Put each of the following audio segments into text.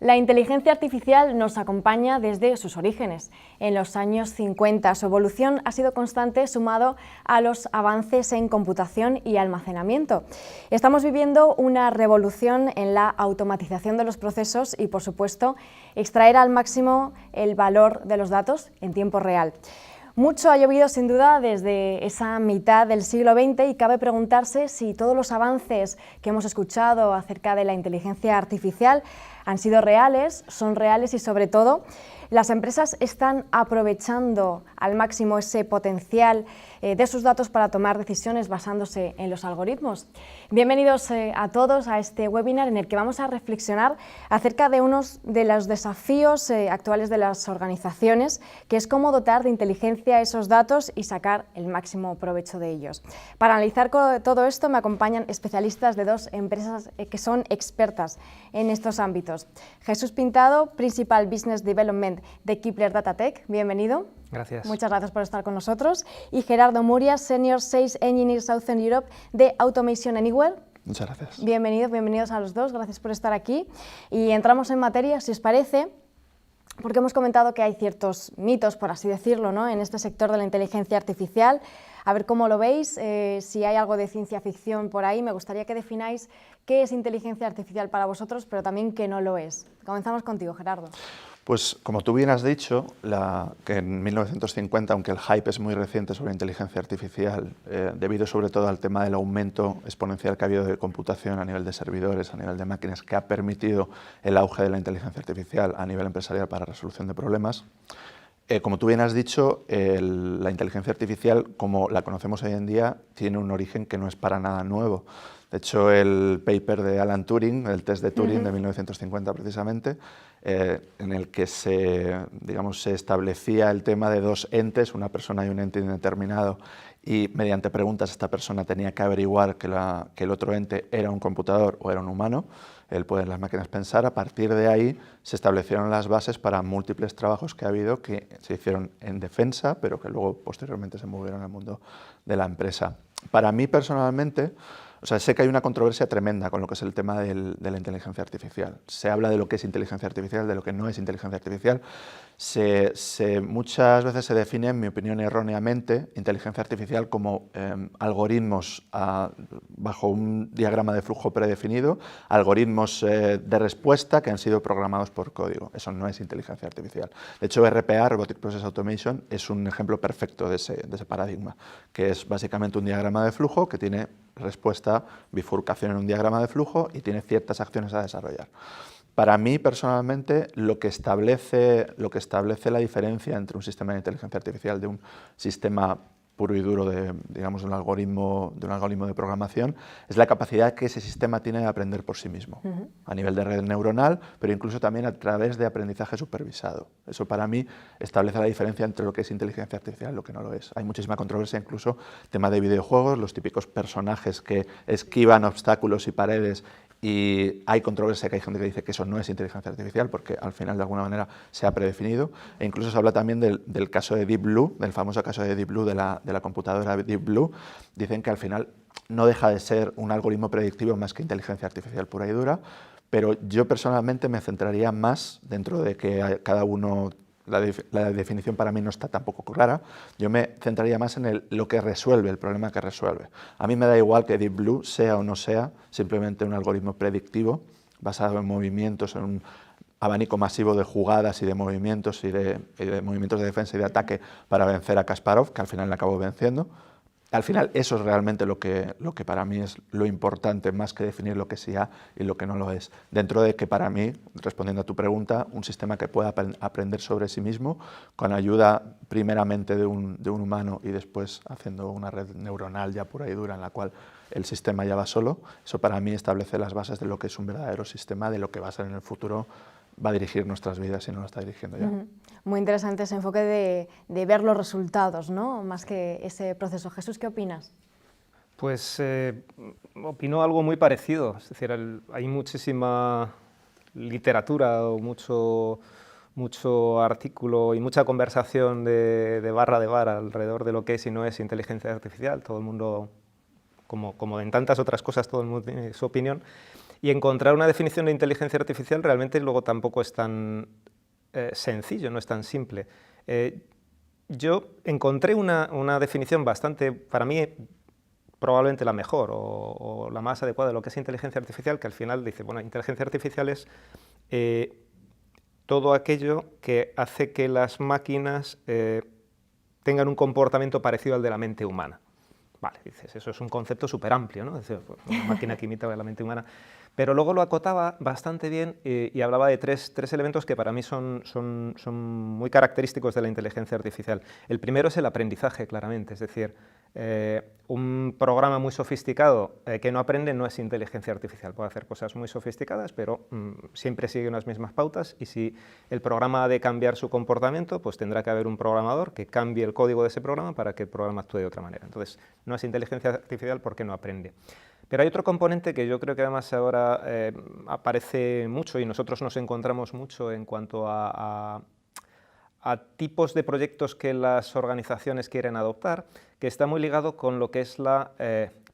La inteligencia artificial nos acompaña desde sus orígenes. En los años 50 su evolución ha sido constante sumado a los avances en computación y almacenamiento. Estamos viviendo una revolución en la automatización de los procesos y, por supuesto, extraer al máximo el valor de los datos en tiempo real. Mucho ha llovido sin duda desde esa mitad del siglo XX y cabe preguntarse si todos los avances que hemos escuchado acerca de la inteligencia artificial han sido reales, son reales y sobre todo las empresas están aprovechando al máximo ese potencial de sus datos para tomar decisiones basándose en los algoritmos. Bienvenidos a todos a este webinar en el que vamos a reflexionar acerca de unos de los desafíos actuales de las organizaciones, que es cómo dotar de inteligencia esos datos y sacar el máximo provecho de ellos. Para analizar todo esto me acompañan especialistas de dos empresas que son expertas en estos ámbitos. Jesús Pintado, Principal Business Development de Kipler Data Tech, bienvenido. Gracias. Muchas gracias por estar con nosotros. Y Gerardo Murias, Senior Sales Engineer Southern Europe de Automation Anywhere. Muchas gracias. Bienvenidos a los dos, gracias por estar aquí. Y entramos en materia, si os parece, porque hemos comentado que hay ciertos mitos, por así decirlo, ¿no?, en este sector de la inteligencia artificial. A ver cómo lo veis, si hay algo de ciencia ficción por ahí, me gustaría que defináis qué es inteligencia artificial para vosotros, pero también qué no lo es. Comenzamos contigo, Gerardo. Pues como tú bien has dicho, que en 1950, aunque el hype es muy reciente sobre inteligencia artificial, debido sobre todo al tema del aumento exponencial que ha habido de computación a nivel de servidores, a nivel de máquinas, que ha permitido el auge de la inteligencia artificial a nivel empresarial para resolución de problemas, como tú bien has dicho, la inteligencia artificial, como la conocemos hoy en día, tiene un origen que no es para nada nuevo. De hecho, el paper de Alan Turing, el test de Turing de 1950 precisamente, en el que se establecía el tema de dos entes, una persona y un ente indeterminado, y mediante preguntas esta persona tenía que averiguar que el otro ente era un computador o era un humano, el poder las máquinas pensar. A partir de ahí se establecieron las bases para múltiples trabajos que ha habido que se hicieron en defensa, pero que luego posteriormente se movieron al mundo de la empresa. Para mí personalmente, sé que hay una controversia tremenda con lo que es el tema de la inteligencia artificial. Se habla de lo que es inteligencia artificial, de lo que no es inteligencia artificial. Muchas veces se define, en mi opinión erróneamente, inteligencia artificial como algoritmos bajo un diagrama de flujo predefinido, algoritmos de respuesta que han sido programados por código. Eso no es inteligencia artificial. De hecho, RPA, Robotic Process Automation, es un ejemplo perfecto de ese paradigma, que es básicamente un diagrama de flujo que tiene respuesta, bifurcación en un diagrama de flujo y tiene ciertas acciones a desarrollar. Para mí, personalmente, lo que establece la diferencia entre un sistema de inteligencia artificial de un sistema puro y duro de un algoritmo de programación es la capacidad que ese sistema tiene de aprender por sí mismo, a nivel de red neuronal, pero incluso también a través de aprendizaje supervisado. Eso para mí establece la diferencia entre lo que es inteligencia artificial y lo que no lo es. Hay muchísima controversia, incluso tema de videojuegos, los típicos personajes que esquivan obstáculos y paredes. Y hay controversia, que hay gente que dice que eso no es inteligencia artificial porque al final de alguna manera se ha predefinido, e incluso se habla también del caso de Deep Blue, del famoso caso de Deep Blue, de la computadora Deep Blue. Dicen que al final no deja de ser un algoritmo predictivo más que inteligencia artificial pura y dura, pero yo personalmente me centraría más, dentro de que cada uno, la definición para mí no está tampoco clara, yo me centraría más en lo que resuelve, el problema que resuelve. A mí me da igual que Deep Blue sea o no sea simplemente un algoritmo predictivo basado en movimientos, en un abanico masivo de jugadas y de movimientos de defensa y de ataque para vencer a Kasparov, que al final le acabó venciendo. Al final eso es realmente lo que para mí es lo importante, más que definir lo que sí ha y lo que no lo es. Dentro de que para mí, respondiendo a tu pregunta, un sistema que pueda aprender sobre sí mismo con ayuda primeramente de un humano y después haciendo una red neuronal ya pura y dura en la cual el sistema ya va solo, eso para mí establece las bases de lo que es un verdadero sistema, de lo que va a ser en el futuro, va a dirigir nuestras vidas si no lo está dirigiendo ya. Muy interesante ese enfoque de ver los resultados, ¿no?, más que ese proceso. Jesús, ¿qué opinas? Pues opino algo muy parecido, es decir, hay muchísima literatura o mucho artículo y mucha conversación de barra de bar alrededor de lo que es y no es inteligencia artificial. Todo el mundo como en tantas otras cosas todo el mundo tiene su opinión, y encontrar una definición de inteligencia artificial realmente luego tampoco es tan sencillo, no es tan simple. Yo encontré una definición bastante, para mí, probablemente la mejor o la más adecuada de lo que es inteligencia artificial, que al final dice, bueno, inteligencia artificial es todo aquello que hace que las máquinas tengan un comportamiento parecido al de la mente humana. Vale, dices, eso es un concepto súper amplio, ¿no? Es decir, una máquina que imita a la mente humana. Pero luego lo acotaba bastante bien y hablaba de tres elementos que para mí son muy característicos de la inteligencia artificial. El primero es el aprendizaje, claramente, es decir, un programa muy sofisticado que no aprende no es inteligencia artificial. Puede hacer cosas muy sofisticadas, pero siempre sigue unas mismas pautas, y si el programa ha de cambiar su comportamiento, pues tendrá que haber un programador que cambie el código de ese programa para que el programa actúe de otra manera. Entonces, no es inteligencia artificial porque no aprende. Pero hay otro componente que yo creo que además ahora aparece mucho y nosotros nos encontramos mucho en cuanto a tipos de proyectos que las organizaciones quieren adoptar, que está muy ligado con lo que es la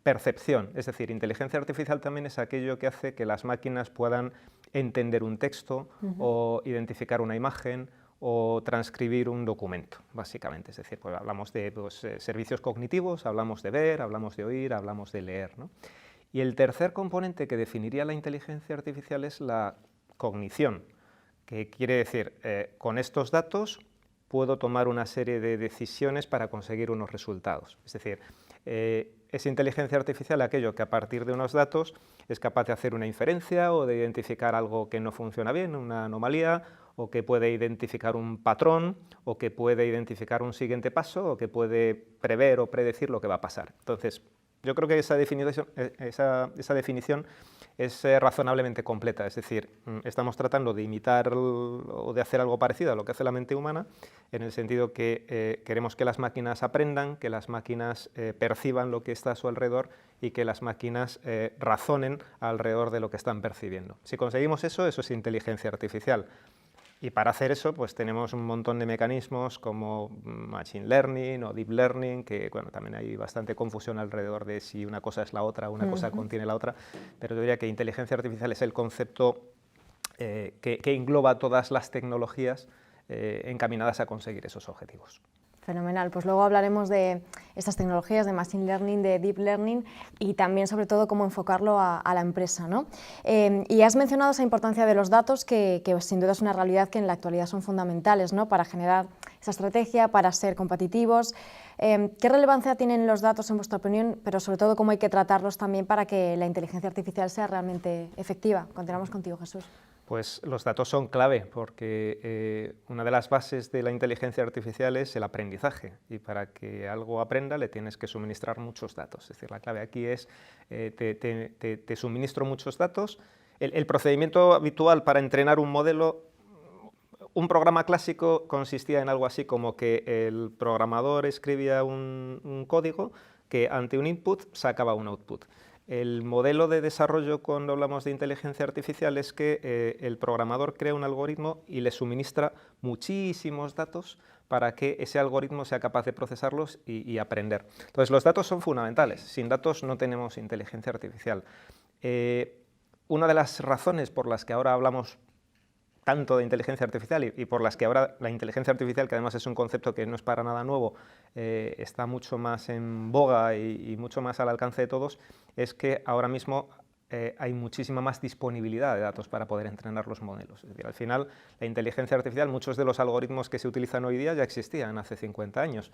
percepción. Es decir, inteligencia artificial también es aquello que hace que las máquinas puedan entender un texto o identificar una imagen o transcribir un documento, básicamente. Es decir, pues hablamos de servicios cognitivos, hablamos de ver, hablamos de oír, hablamos de leer, ¿no? Y el tercer componente que definiría la inteligencia artificial es la cognición, que quiere decir, con estos datos puedo tomar una serie de decisiones para conseguir unos resultados. Es decir, es inteligencia artificial aquello que a partir de unos datos es capaz de hacer una inferencia o de identificar algo que no funciona bien, una anomalía, o que puede identificar un patrón, o que puede identificar un siguiente paso, o que puede prever o predecir lo que va a pasar. Entonces, yo creo que esa definición es razonablemente completa, es decir, estamos tratando de imitar o de hacer algo parecido a lo que hace la mente humana, en el sentido que queremos que las máquinas aprendan, que las máquinas perciban lo que está a su alrededor y que las máquinas razonen alrededor de lo que están percibiendo. Si conseguimos eso, eso es inteligencia artificial. Y para hacer eso, pues tenemos un montón de mecanismos como Machine Learning o Deep Learning, que bueno, también hay bastante confusión alrededor de si una cosa es la otra, una cosa contiene la otra, pero yo diría que inteligencia artificial es el concepto que engloba todas las tecnologías encaminadas a conseguir esos objetivos. Fenomenal, pues luego hablaremos de estas tecnologías de Machine Learning, de Deep Learning y también sobre todo cómo enfocarlo a la empresa, ¿no? Y has mencionado esa importancia de los datos que sin duda es una realidad que en la actualidad son fundamentales, ¿no? Para generar esa estrategia, para ser competitivos. ¿Qué relevancia tienen los datos en vuestra opinión, pero sobre todo cómo hay que tratarlos también para que la inteligencia artificial sea realmente efectiva? Continuamos contigo, Jesús. Pues los datos son clave porque una de las bases de la inteligencia artificial es el aprendizaje, y para que algo aprenda le tienes que suministrar muchos datos. Es decir, la clave aquí es te suministro muchos datos. El procedimiento habitual para entrenar un modelo, un programa clásico consistía en algo así como que el programador escribía un código que ante un input sacaba un output. El modelo de desarrollo cuando hablamos de inteligencia artificial es que el programador crea un algoritmo y le suministra muchísimos datos para que ese algoritmo sea capaz de procesarlos y aprender. Entonces, los datos son fundamentales. Sin datos no tenemos inteligencia artificial. Una de las razones por las que ahora hablamos tanto de inteligencia artificial y por las que ahora la inteligencia artificial, que además es un concepto que no es para nada nuevo, está mucho más en boga y mucho más al alcance de todos, es que ahora mismo hay muchísima más disponibilidad de datos para poder entrenar los modelos. Es decir, al final, la inteligencia artificial, muchos de los algoritmos que se utilizan hoy día ya existían hace 50 años,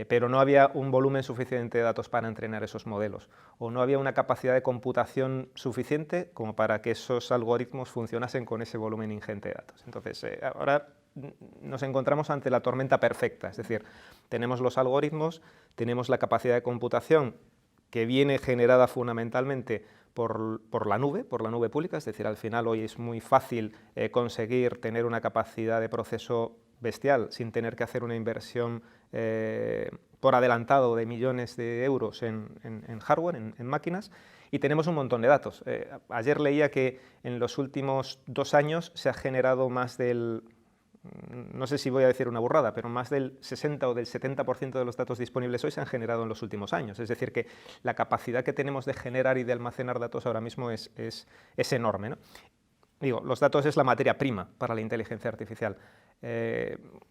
pero no había un volumen suficiente de datos para entrenar esos modelos, o no había una capacidad de computación suficiente como para que esos algoritmos funcionasen con ese volumen ingente de datos. Entonces, ahora nos encontramos ante la tormenta perfecta, es decir, tenemos los algoritmos, tenemos la capacidad de computación que viene generada fundamentalmente por la nube pública, es decir, al final hoy es muy fácil conseguir tener una capacidad de proceso bestial sin tener que hacer una inversión por adelantado de millones de euros en hardware, en máquinas, y tenemos un montón de datos. Ayer leía que en los últimos 2 años se ha generado más del no sé si voy a decir una burrada, pero más del 60 o del 70% de los datos disponibles hoy se han generado en los últimos años. Es decir, que la capacidad que tenemos de generar y de almacenar datos ahora mismo es enorme, ¿no? Digo, los datos es la materia prima para la inteligencia artificial.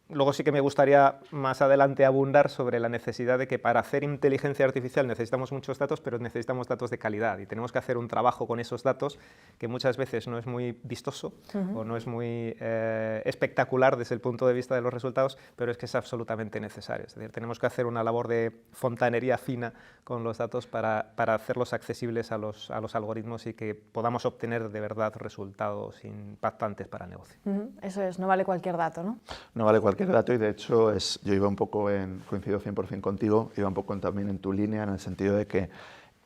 Luego sí que me gustaría más adelante abundar sobre la necesidad de que para hacer inteligencia artificial necesitamos muchos datos, pero necesitamos datos de calidad y tenemos que hacer un trabajo con esos datos que muchas veces no es muy vistoso o no es muy espectacular desde el punto de vista de los resultados, pero es que es absolutamente necesario. Es decir, tenemos que hacer una labor de fontanería fina con los datos para hacerlos accesibles a los algoritmos y que podamos obtener de verdad resultados impactantes para el negocio. Eso es, no vale cualquier dato, ¿no? No vale cualquier dato y de hecho yo iba un poco coincido 100% contigo, iba un poco también en tu línea en el sentido de que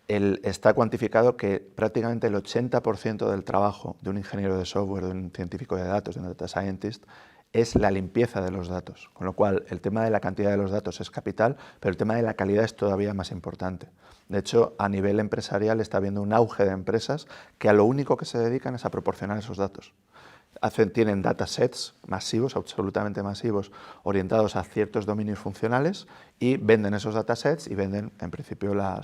está cuantificado que prácticamente el 80% del trabajo de un ingeniero de software, de un científico de datos, de un data scientist, es la limpieza de los datos, con lo cual el tema de la cantidad de los datos es capital, pero el tema de la calidad es todavía más importante. De hecho, a nivel empresarial está habiendo un auge de empresas que a lo único que se dedican es a proporcionar esos datos. Tienen datasets masivos, absolutamente masivos, orientados a ciertos dominios funcionales y venden esos datasets y venden, en principio, la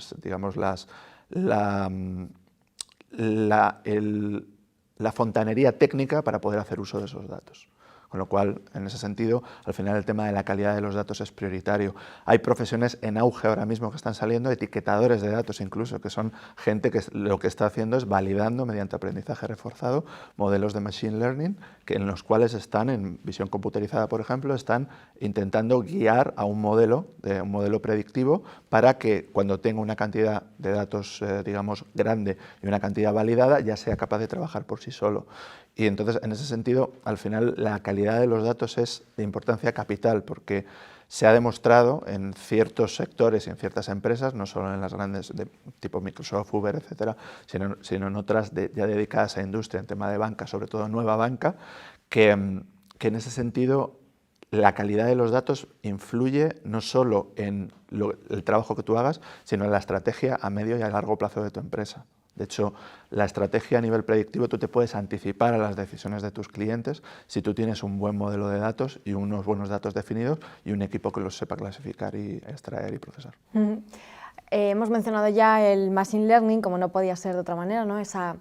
fontanería técnica para poder hacer uso de esos datos. Con lo cual, en ese sentido, al final el tema de la calidad de los datos es prioritario. Hay profesiones en auge ahora mismo que están saliendo, etiquetadores de datos incluso, que son gente que lo que está haciendo es validando mediante aprendizaje reforzado modelos de machine learning, en los cuales están, en visión computerizada por ejemplo, están intentando guiar a un modelo predictivo para que cuando tenga una cantidad de datos, digamos, grande y una cantidad validada, ya sea capaz de trabajar por sí solo. Y entonces, en ese sentido, al final, la calidad de los datos es de importancia capital, porque se ha demostrado en ciertos sectores y en ciertas empresas, no solo en las grandes de tipo Microsoft, Uber, etcétera, sino en otras ya dedicadas a industria, en tema de banca, sobre todo nueva banca, que en ese sentido la calidad de los datos influye no solo en el trabajo que tú hagas, sino en la estrategia a medio y a largo plazo de tu empresa. De hecho, la estrategia a nivel predictivo tú te puedes anticipar a las decisiones de tus clientes si tú tienes un buen modelo de datos y unos buenos datos definidos y un equipo que los sepa clasificar y extraer y procesar. Hemos mencionado ya el Machine Learning, como no podía ser de otra manera, ¿no? Esa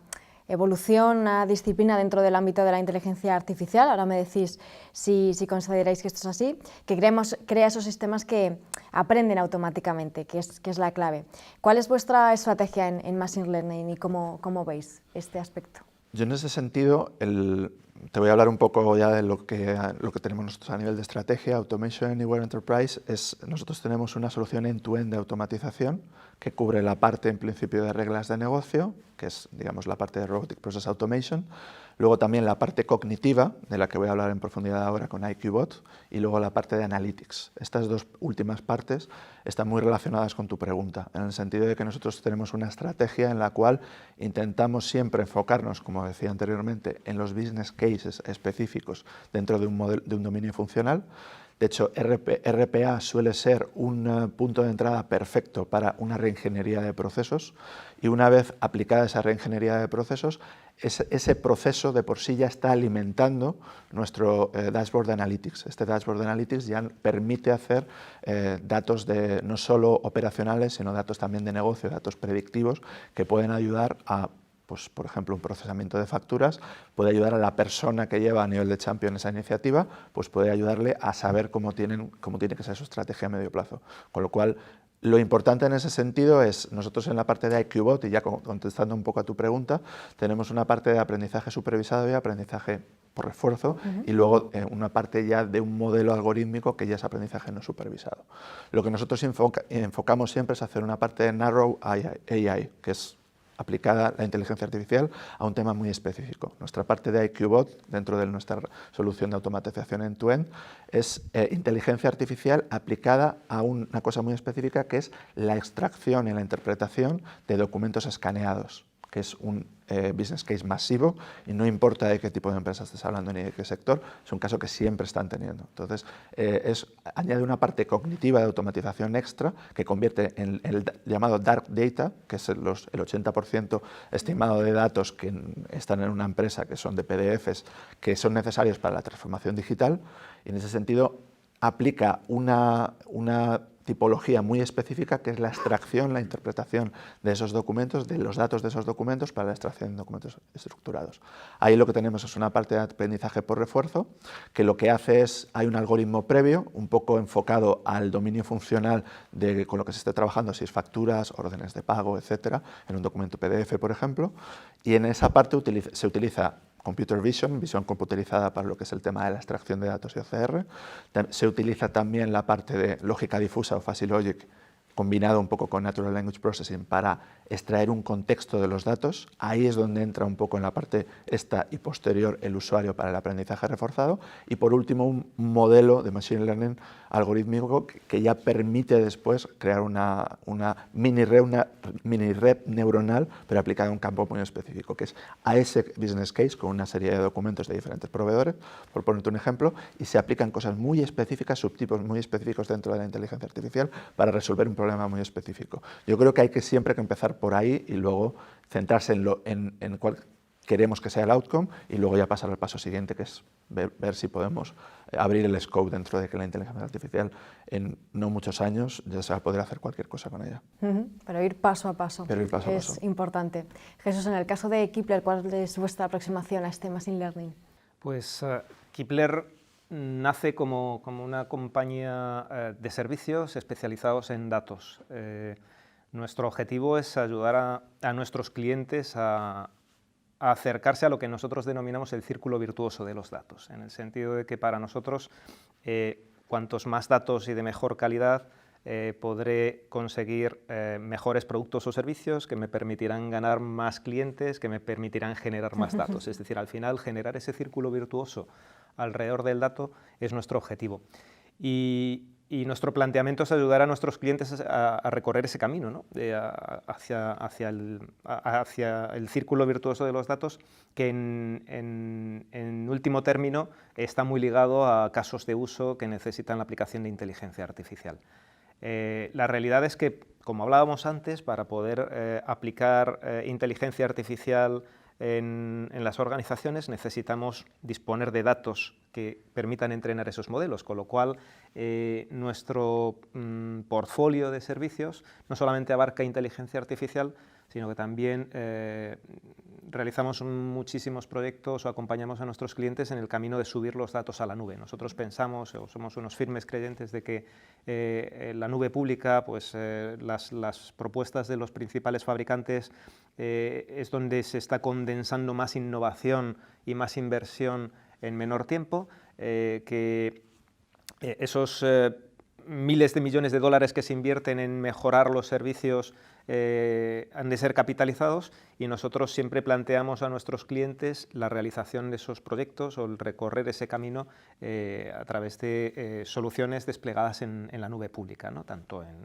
evolución, una disciplina dentro del ámbito de la inteligencia artificial. Ahora me decís si consideráis que esto es así, que crea esos sistemas que aprenden automáticamente, que es la clave. ¿Cuál es vuestra estrategia en Machine Learning y cómo veis este aspecto? Yo en ese sentido, te voy a hablar un poco ya de lo que tenemos nosotros a nivel de estrategia. Automation Anywhere Enterprise nosotros tenemos una solución end-to-end de automatización que cubre la parte en principio de reglas de negocio, que es, digamos, la parte de Robotic Process Automation, luego también la parte cognitiva, de la que voy a hablar en profundidad ahora con IQBot, y luego la parte de Analytics. Estas dos últimas partes están muy relacionadas con tu pregunta, en el sentido de que nosotros tenemos una estrategia en la cual intentamos siempre enfocarnos, como decía anteriormente, en los business cases específicos dentro de un dominio funcional. De hecho, RPA suele ser un punto de entrada perfecto para una reingeniería de procesos y una vez aplicada esa reingeniería de procesos, ese proceso de por sí ya está alimentando nuestro dashboard de Analytics. Este dashboard de Analytics ya permite hacer datos no solo operacionales, sino datos también de negocio, datos predictivos que pueden ayudar a, pues, por ejemplo, un procesamiento de facturas, puede ayudar a la persona que lleva a nivel de champion esa iniciativa, pues puede ayudarle a saber cómo tiene que ser su estrategia a medio plazo. Con lo cual, lo importante en ese sentido es, nosotros en la parte de IQBot, y ya contestando un poco a tu pregunta, tenemos una parte de aprendizaje supervisado y aprendizaje por refuerzo, y luego una parte ya de un modelo algorítmico que ya es aprendizaje no supervisado. Lo que nosotros enfocamos siempre es hacer una parte de Narrow AI, que es aplicada la inteligencia artificial a un tema muy específico. Nuestra parte de IQBot, dentro de nuestra solución de automatización end-to-end, es inteligencia artificial aplicada a una cosa muy específica, que es la extracción y la interpretación de documentos escaneados, que es un business case masivo y no importa de qué tipo de empresa estés hablando ni de qué sector, es un caso que siempre están teniendo. Entonces, añade una parte cognitiva de automatización extra que convierte en el llamado dark data, que es el 80% estimado de datos que están en una empresa, que son de PDFs, que son necesarios para la transformación digital, y en ese sentido aplica una tipología muy específica, que es la extracción, la interpretación de esos documentos, de los datos de esos documentos para la extracción de documentos estructurados. Ahí lo que tenemos es una parte de aprendizaje por refuerzo, que lo que hace es, hay un algoritmo previo, un poco enfocado al dominio funcional con lo que se esté trabajando, si es facturas, órdenes de pago, etcétera, en un documento PDF, por ejemplo, y en esa parte se utiliza Computer Vision, visión computerizada para lo que es el tema de la extracción de datos y OCR. Se utiliza también la parte de lógica difusa o Fuzzy Logic, combinado un poco con Natural Language Processing para extraer un contexto de los datos. Ahí es donde entra un poco en la parte esta y posterior el usuario para el aprendizaje reforzado. Y por último, un modelo de Machine Learning algorítmico que ya permite después crear una mini red neuronal, pero aplicada a un campo muy específico, que es a ese business case con una serie de documentos de diferentes proveedores, por ponerte un ejemplo, y se aplican cosas muy específicas, subtipos muy específicos dentro de la inteligencia artificial para resolver un problema muy específico. Yo creo que hay que siempre que empezar por ahí y luego centrarse en cuál queremos que sea el outcome y luego ya pasar al paso siguiente, que es ver si podemos abrir el scope dentro de que la inteligencia artificial en no muchos años ya se va a poder hacer cualquier cosa con ella. Pero ir paso a paso, es importante. Jesús, en el caso de Kepler, ¿cuál es vuestra aproximación a este Machine Learning? Pues Kepler nace como una compañía de servicios especializados en datos. Nuestro objetivo es ayudar a nuestros clientes a acercarse a lo que nosotros denominamos el círculo virtuoso de los datos, en el sentido de que para nosotros cuantos más datos y de mejor calidad podré conseguir mejores productos o servicios que me permitirán ganar más clientes, que me permitirán generar más datos. Es decir, al final generar ese círculo virtuoso alrededor del dato es nuestro objetivo. Y nuestro planteamiento es ayudar a nuestros clientes a recorrer ese camino, ¿no? hacia el círculo virtuoso de los datos, que en último término está muy ligado a casos de uso que necesitan la aplicación de inteligencia artificial. La realidad es que, como hablábamos antes, para poder aplicar inteligencia artificial en las organizaciones necesitamos disponer de datos que permitan entrenar esos modelos, con lo cual nuestro portfolio de servicios no solamente abarca inteligencia artificial, sino que también realizamos muchísimos proyectos o acompañamos a nuestros clientes en el camino de subir los datos a la nube. Nosotros pensamos o somos unos firmes creyentes de que la nube pública, pues las propuestas de los principales fabricantes es donde se está condensando más innovación y más inversión en menor tiempo, que esos miles de millones de dólares que se invierten en mejorar los servicios han de ser capitalizados, y nosotros siempre planteamos a nuestros clientes la realización de esos proyectos o el recorrer ese camino a través de soluciones desplegadas en la nube pública, ¿no? Tanto en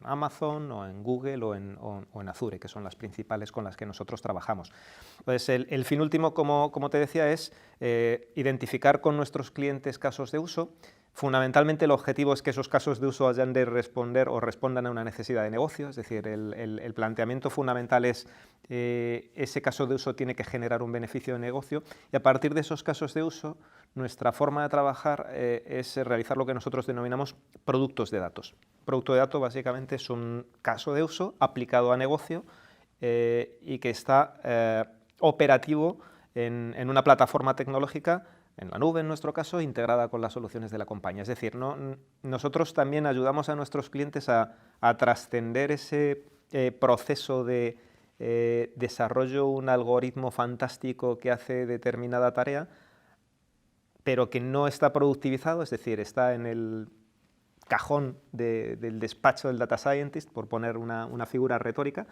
Amazon o en Google o en Azure, que son las principales con las que nosotros trabajamos. Entonces, el fin último, como te decía, es identificar con nuestros clientes casos de uso. Fundamentalmente el objetivo es que esos casos de uso hayan de responder o respondan a una necesidad de negocio, es decir, el planteamiento fundamental es ese caso de uso tiene que generar un beneficio de negocio, y a partir de esos casos de uso nuestra forma de trabajar es realizar lo que nosotros denominamos productos de datos. Producto de datos básicamente es un caso de uso aplicado a negocio y que está operativo en una plataforma tecnológica, en la nube en nuestro caso, integrada con las soluciones de la compañía. Es decir, nosotros también ayudamos a nuestros clientes a trascender ese proceso de desarrollo un algoritmo fantástico que hace determinada tarea, pero que no está productivizado, es decir, está en el cajón del despacho del data scientist, por poner una figura retórica,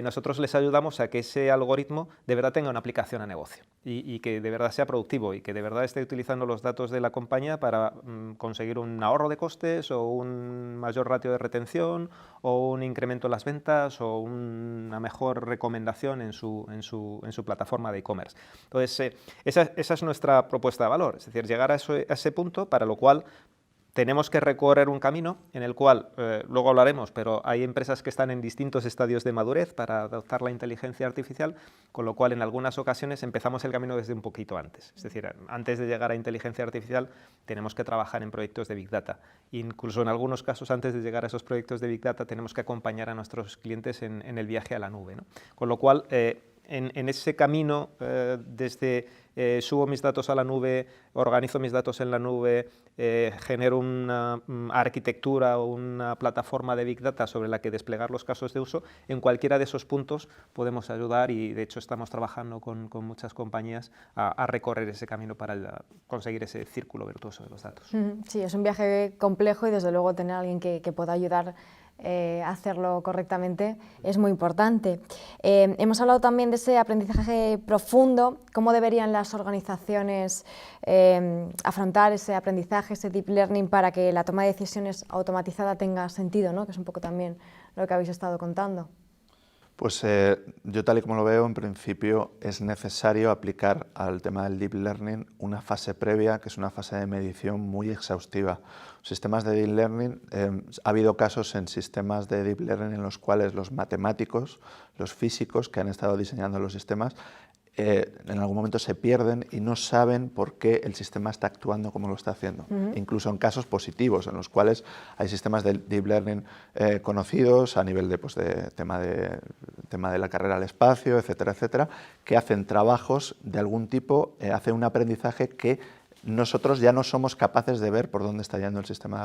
nosotros les ayudamos a que ese algoritmo de verdad tenga una aplicación a negocio y que de verdad sea productivo y que de verdad esté utilizando los datos de la compañía para conseguir un ahorro de costes o un mayor ratio de retención o un incremento en las ventas o una mejor recomendación en su plataforma de e-commerce. Entonces, esa es nuestra propuesta de valor, es decir, llegar a ese punto, para lo cual tenemos que recorrer un camino en el cual, luego hablaremos, pero hay empresas que están en distintos estadios de madurez para adoptar la inteligencia artificial, con lo cual en algunas ocasiones empezamos el camino desde un poquito antes. Es decir, antes de llegar a inteligencia artificial tenemos que trabajar en proyectos de Big Data. Incluso en algunos casos, antes de llegar a esos proyectos de Big Data, tenemos que acompañar a nuestros clientes en el viaje a la nube, ¿no? Con lo cual, en ese camino, desde subo mis datos a la nube, organizo mis datos en la nube, genero una arquitectura o una plataforma de Big Data sobre la que desplegar los casos de uso, en cualquiera de esos puntos podemos ayudar y de hecho estamos trabajando con muchas compañías a recorrer ese camino para conseguir ese círculo virtuoso de los datos. Sí, es un viaje complejo y desde luego tener a alguien que pueda ayudar a hacerlo correctamente es muy importante. Hemos hablado también de ese aprendizaje profundo, cómo deberían las organizaciones afrontar ese aprendizaje, ese deep learning, para que la toma de decisiones automatizada tenga sentido, ¿no? Que es un poco también lo que habéis estado contando. Pues yo, tal y como lo veo, en principio es necesario aplicar al tema del deep learning una fase previa, que es una fase de medición muy exhaustiva. Sistemas de deep learning, ha habido casos en sistemas de deep learning en los cuales los matemáticos, los físicos que han estado diseñando los sistemas, en algún momento se pierden y no saben por qué el sistema está actuando como lo está haciendo. Incluso en casos positivos, en los cuales hay sistemas de deep learning conocidos a nivel de tema de la carrera al espacio, etcétera, etcétera, que hacen trabajos de algún tipo, hacen un aprendizaje que nosotros ya no somos capaces de ver por dónde está yendo el sistema de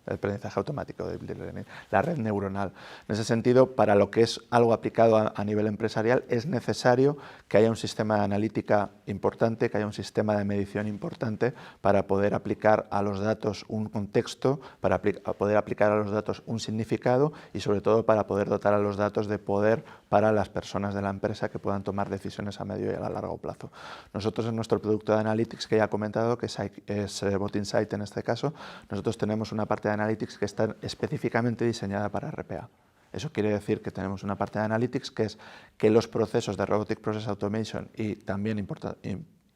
aprendizaje automático de deep learning, la red neuronal. En ese sentido, para lo que es algo aplicado a nivel empresarial, es necesario que haya un sistema de analítica importante, que haya un sistema de medición importante para poder aplicar a los datos un contexto, para poder aplicar a los datos un significado y sobre todo para poder dotar a los datos de poder para las personas de la empresa que puedan tomar decisiones a medio y a largo plazo. Nosotros en nuestro producto de Analytics, que ya he comentado, que es Bot Insight en este caso, nosotros tenemos una parte de Analytics que está específicamente diseñada para RPA. Eso quiere decir que tenemos una parte de Analytics que es que los procesos de Robotic Process Automation y también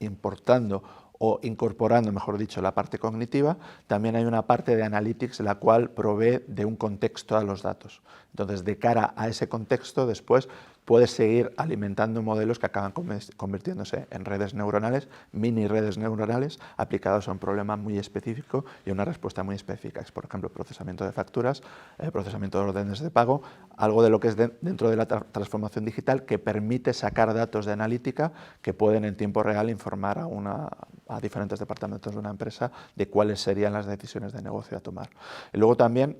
importando o incorporando, mejor dicho, la parte cognitiva, también hay una parte de Analytics la cual provee de un contexto a los datos. Entonces, de cara a ese contexto, después puedes seguir alimentando modelos que acaban convirtiéndose en redes neuronales, mini redes neuronales, aplicados a un problema muy específico y a una respuesta muy específica. Es, por ejemplo, procesamiento de facturas, procesamiento de órdenes de pago, algo de lo que es dentro de la transformación digital que permite sacar datos de analítica que pueden en tiempo real informar a diferentes departamentos de una empresa de cuáles serían las decisiones de negocio a tomar. Y luego también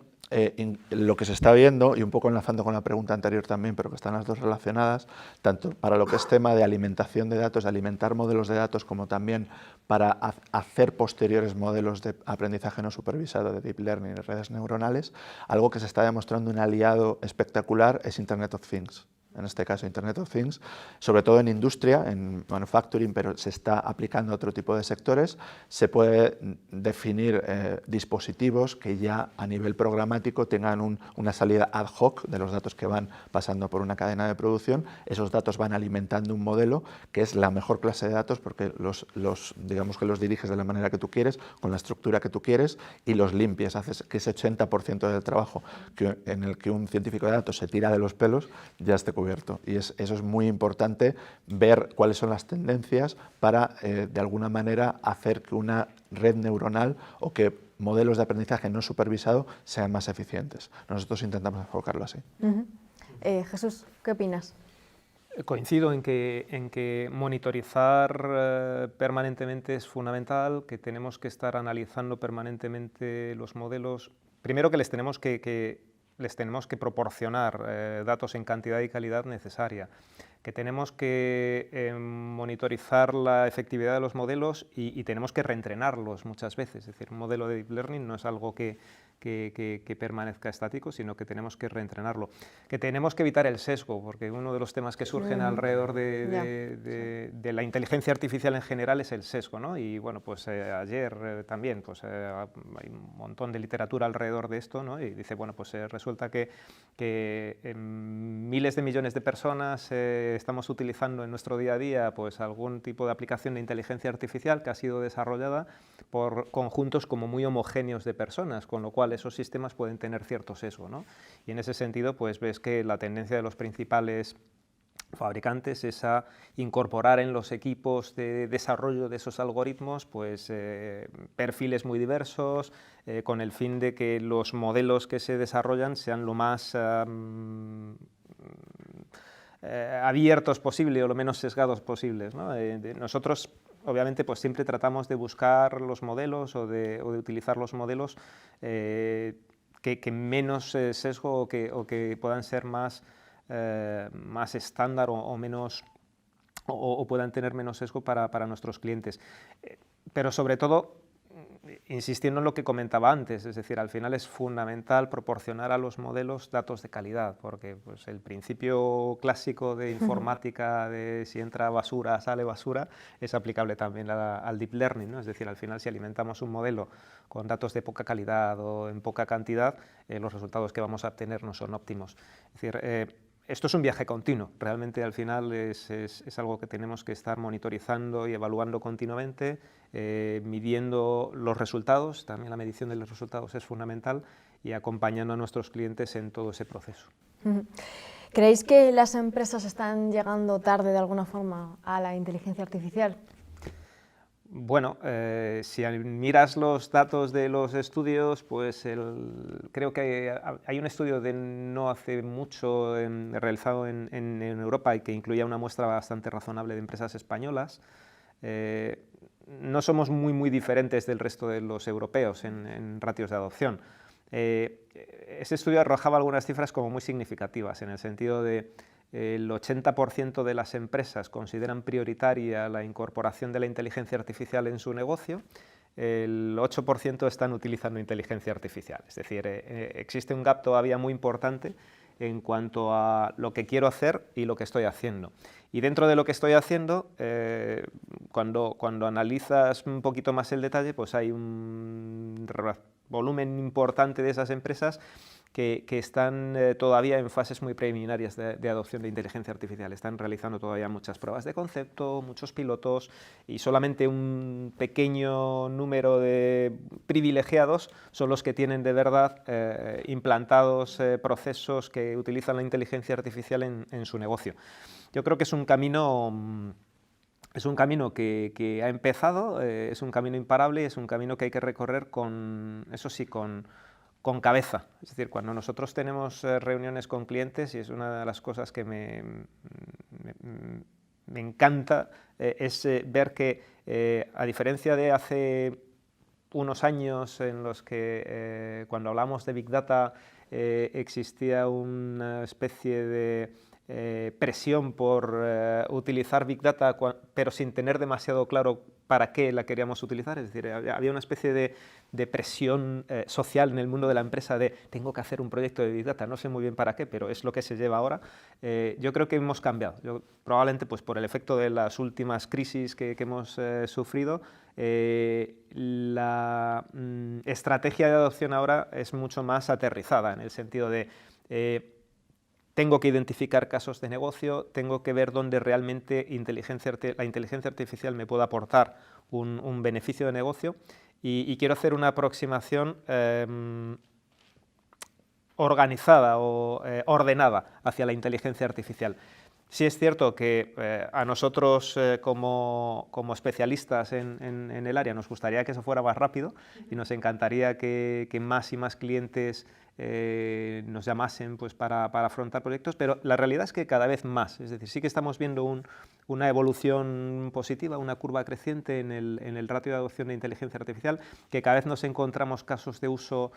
lo que se está viendo, y un poco enlazando con la pregunta anterior también, pero que están las dos relacionadas, tanto para lo que es tema de alimentación de datos, de alimentar modelos de datos, como también para hacer posteriores modelos de aprendizaje no supervisado de deep learning y redes neuronales, algo que se está demostrando un aliado espectacular es Internet of Things. En este caso Internet of Things, sobre todo en industria, en manufacturing, pero se está aplicando a otro tipo de sectores. Se puede definir dispositivos que ya a nivel programático tengan una salida ad hoc de los datos que van pasando por una cadena de producción. Esos datos van alimentando un modelo que es la mejor clase de datos porque digamos que los diriges de la manera que tú quieres, con la estructura que tú quieres y los limpias, haces que ese 80% del trabajo en el que un científico de datos se tira de los pelos ya esté cubierto. Y eso es muy importante, ver cuáles son las tendencias para, de alguna manera, hacer que una red neuronal o que modelos de aprendizaje no supervisado sean más eficientes. Nosotros intentamos enfocarlo así. Jesús, ¿qué opinas? Coincido en que monitorizar permanentemente es fundamental, que tenemos que estar analizando permanentemente los modelos. Primero que les tenemos que proporcionar datos en cantidad y calidad necesaria. que tenemos que monitorizar la efectividad de los modelos y tenemos que reentrenarlos muchas veces. Es decir, un modelo de Deep Learning no es algo que permanezca estático, sino que tenemos que reentrenarlo. Que tenemos que evitar el sesgo, porque uno de los temas que surgen alrededor de la inteligencia artificial en general es el sesgo, ¿no? Y bueno, pues ayer también pues, hay un montón de literatura alrededor de esto, ¿no? Y dice, bueno, pues resulta que miles de millones de personas estamos utilizando en nuestro día a día pues algún tipo de aplicación de inteligencia artificial que ha sido desarrollada por conjuntos como muy homogéneos de personas, con lo cual esos sistemas pueden tener cierto sesgo, ¿no? Y en ese sentido pues ves que la tendencia de los principales fabricantes es a incorporar en los equipos de desarrollo de esos algoritmos pues, perfiles muy diversos, con el fin de que los modelos que se desarrollan sean lo más abiertos posible o lo menos sesgados posibles, ¿no? Nosotros obviamente pues siempre tratamos de buscar los modelos o de utilizar los modelos que menos sesgo o que puedan ser más estándar o menos o puedan tener menos sesgo para nuestros clientes. Pero sobre todo, insistiendo en lo que comentaba antes, es decir, al final es fundamental proporcionar a los modelos datos de calidad, porque pues, el principio clásico de informática de si entra basura, sale basura, es aplicable también al Deep Learning, ¿no? Es decir, al final si alimentamos un modelo con datos de poca calidad o en poca cantidad, los resultados que vamos a obtener no son óptimos. Es decir, esto es un viaje continuo, realmente al final es algo que tenemos que estar monitorizando y evaluando continuamente, midiendo los resultados, también la medición de los resultados es fundamental, y acompañando a nuestros clientes en todo ese proceso. ¿Creéis que las empresas están llegando tarde de alguna forma a la inteligencia artificial? Bueno, si miras los datos de los estudios, pues creo que hay un estudio de no hace mucho realizado en Europa y que incluía una muestra bastante razonable de empresas españolas. No somos muy diferentes del resto de los europeos en ratios de adopción. Ese estudio arrojaba algunas cifras como muy significativas, en el sentido de el 80% de las empresas consideran prioritaria la incorporación de la inteligencia artificial en su negocio, el 8% están utilizando inteligencia artificial. Es decir, existe un gap todavía muy importante en cuanto a lo que quiero hacer y lo que estoy haciendo. Y dentro de lo que estoy haciendo, cuando analizas un poquito más el detalle, pues hay un volumen importante de esas empresas que están todavía en fases muy preliminarias de adopción de inteligencia artificial. Están realizando todavía muchas pruebas de concepto, muchos pilotos, y solamente un pequeño número de privilegiados son los que tienen de verdad implantados procesos que utilizan la inteligencia artificial en su negocio. Yo creo que es un camino que ha empezado, es un camino imparable y es un camino que hay que recorrer eso sí, con cabeza. Es decir, cuando nosotros tenemos reuniones con clientes, y es una de las cosas que me encanta, es ver que a diferencia de hace unos años en los que cuando hablamos de Big Data existía una especie de presión por utilizar Big Data, pero sin tener demasiado claro para qué la queríamos utilizar. Es decir, había una especie de presión social en el mundo de la empresa de tengo que hacer un proyecto de Big Data, no sé muy bien para qué, pero es lo que se lleva ahora. Yo creo que hemos cambiado. Probablemente pues, por el efecto de las últimas crisis que hemos sufrido, la estrategia de adopción ahora es mucho más aterrizada, en el sentido de tengo que identificar casos de negocio, tengo que ver dónde realmente la inteligencia artificial me puede aportar un beneficio de negocio, y quiero hacer una aproximación organizada o ordenada hacia la inteligencia artificial. Sí es cierto que a nosotros como especialistas en el área nos gustaría que eso fuera más rápido y nos encantaría que más y más clientes nos llamasen pues, para afrontar proyectos, pero la realidad es que cada vez más, es decir, sí que estamos viendo una evolución positiva, una curva creciente en el ratio de adopción de inteligencia artificial, que cada vez nos encontramos casos de uso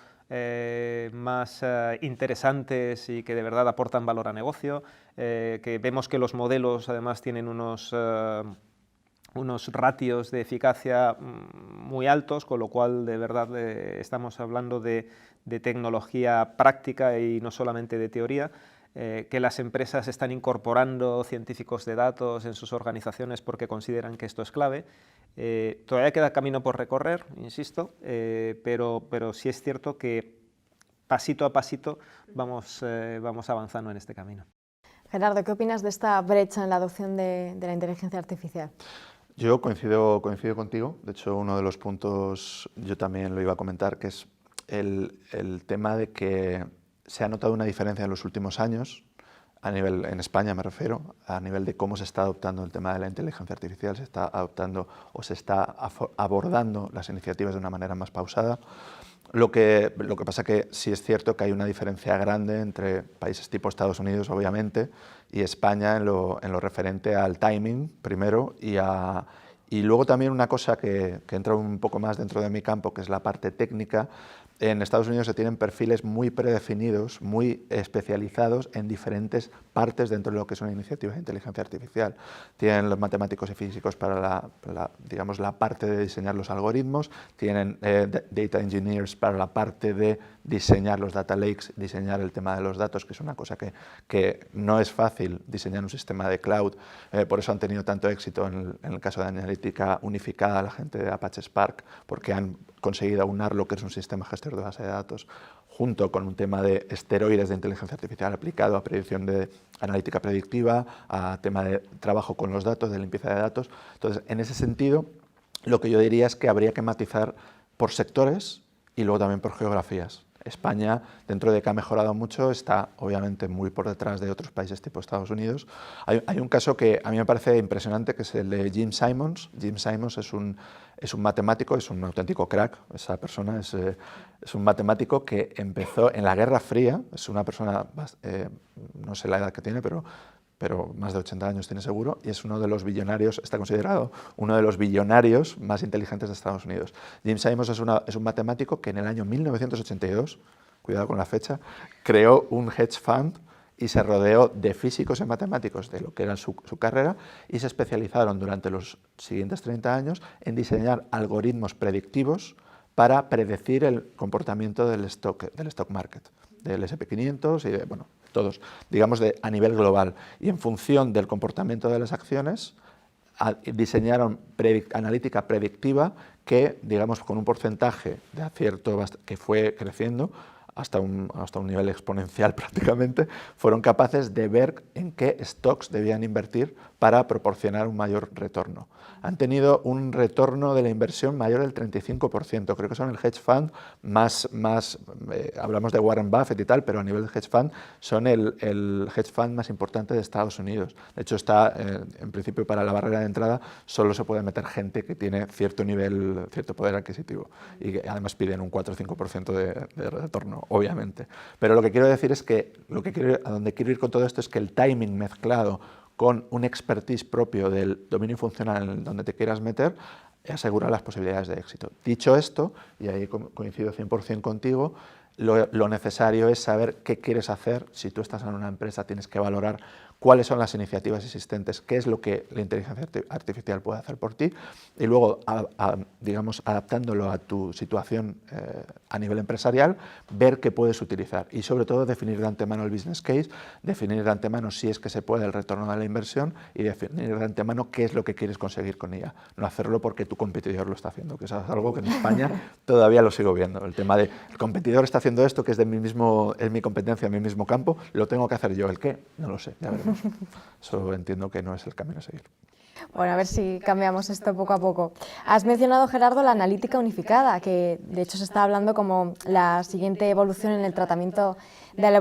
más interesantes y que de verdad aportan valor a negocio, que vemos que los modelos además tienen unos ratios de eficacia muy altos, con lo cual de verdad estamos hablando de tecnología práctica y no solamente de teoría, que las empresas están incorporando científicos de datos en sus organizaciones porque consideran que esto es clave. Todavía queda camino por recorrer, insisto, pero sí es cierto que pasito a pasito vamos avanzando en este camino. Gerardo, ¿qué opinas de esta brecha en la adopción de la inteligencia artificial? Yo coincido contigo. De hecho, uno de los puntos yo también lo iba a comentar, que es el tema de que se ha notado una diferencia en los últimos años, en España me refiero, a nivel de cómo se está adoptando el tema de la inteligencia artificial, se está adoptando o se está abordando las iniciativas de una manera más pausada. Lo que pasa que sí es cierto que hay una diferencia grande entre países tipo Estados Unidos, obviamente, y España en lo referente al timing, primero, y luego también una cosa que entra un poco más dentro de mi campo, que es la parte técnica. En Estados Unidos se tienen perfiles muy predefinidos, muy especializados en diferentes partes dentro de lo que es una iniciativa de inteligencia artificial. Tienen los matemáticos y físicos para digamos, la parte de diseñar los algoritmos, tienen data engineers para la parte de diseñar los data lakes, diseñar el tema de los datos, que es una cosa que no es fácil diseñar un sistema de cloud, por eso han tenido tanto éxito en el caso de analítica unificada, la gente de Apache Spark, porque han conseguido aunar lo que es un sistema gestor de base de datos junto con un tema de esteroides de inteligencia artificial aplicado a predicción de analítica predictiva, a tema de trabajo con los datos, de limpieza de datos. Entonces, en ese sentido, lo que yo diría es que habría que matizar por sectores y luego también por geografías. España, dentro de que ha mejorado mucho, está obviamente muy por detrás de otros países tipo Estados Unidos. Hay un caso que a mí me parece impresionante, que es el de Jim Simons. Jim Simons es un matemático, es un auténtico crack. Esa persona es un matemático que empezó en la Guerra Fría. Es una persona, no sé la edad que tiene, pero más de 80 años tiene seguro, y es uno de los billonarios, está considerado uno de los billonarios más inteligentes de Estados Unidos. Jim Simons es un matemático que en el año 1982, cuidado con la fecha, creó un hedge fund y se rodeó de físicos y matemáticos de lo que era su carrera, y se especializaron durante los siguientes 30 años en diseñar algoritmos predictivos para predecir el comportamiento del stock market, del SP500 y de, bueno, todos, digamos, a nivel global. Y en función del comportamiento de las acciones, diseñaron analítica predictiva que, digamos, con un porcentaje de acierto que fue creciendo hasta un nivel exponencial prácticamente, fueron capaces de ver en qué stocks debían invertir para proporcionar un mayor retorno. Han tenido un retorno de la inversión mayor del 35%, creo que son el hedge fund hablamos de Warren Buffett y tal, pero a nivel de hedge fund son el hedge fund más importante de Estados Unidos. De hecho, en principio, para la barrera de entrada solo se puede meter gente que tiene cierto nivel, cierto poder adquisitivo, y que además piden un 4 o 5% de retorno, obviamente. Pero lo que quiero decir es que a donde quiero ir con todo esto es que el timing mezclado con un expertise propio del dominio funcional en donde te quieras meter, asegura las posibilidades de éxito. Dicho esto, y ahí coincido 100% contigo, lo necesario es saber qué quieres hacer. Si tú estás en una empresa, tienes que valorar cuáles son las iniciativas existentes, qué es lo que la inteligencia artificial puede hacer por ti, y luego, digamos, adaptándolo a tu situación a nivel empresarial, ver qué puedes utilizar y, sobre todo, definir de antemano el business case, definir de antemano si es que se puede el retorno de la inversión y definir de antemano qué es lo que quieres conseguir con ella. No hacerlo porque tu competidor lo está haciendo, que eso es algo que en España todavía lo sigo viendo. El tema de el competidor está haciendo esto, que es mi competencia, en mi mismo campo, lo tengo que hacer yo. ¿El qué? No lo sé, ya veremos. Eso entiendo que no es el camino a seguir. Bueno, a ver si cambiamos esto poco a poco. Has mencionado, Gerardo, la analítica unificada, que de hecho se está hablando como la siguiente evolución en el tratamiento de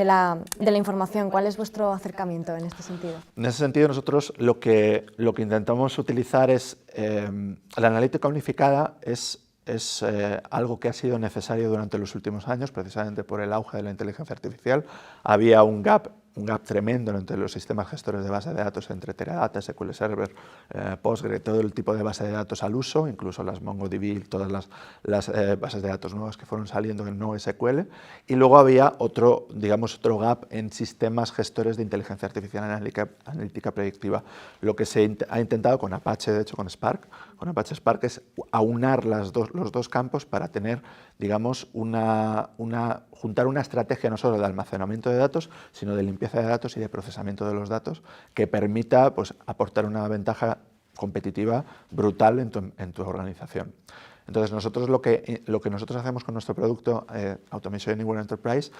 la información. ¿Cuál es vuestro acercamiento en este sentido? En ese sentido, nosotros lo que intentamos utilizar es la analítica unificada, es es algo que ha sido necesario durante los últimos años, precisamente por el auge de la inteligencia artificial. Había un gap tremendo entre los sistemas gestores de base de datos, entre Teradata, SQL Server, Postgre, todo el tipo de base de datos al uso, incluso las MongoDB, todas las bases de datos nuevas que fueron saliendo en NoSQL. Y luego había otro gap en sistemas gestores de inteligencia artificial analítica predictiva. Lo que se ha intentado con Apache, de hecho con Spark, Apache Spark, es aunar los dos campos para tener, digamos, juntar una estrategia no solo de almacenamiento de datos, sino de limpieza de datos y de procesamiento de los datos que permita, pues, aportar una ventaja competitiva brutal en tu organización. Entonces, nosotros lo que nosotros hacemos con nuestro producto Automation Anywhere Enterprise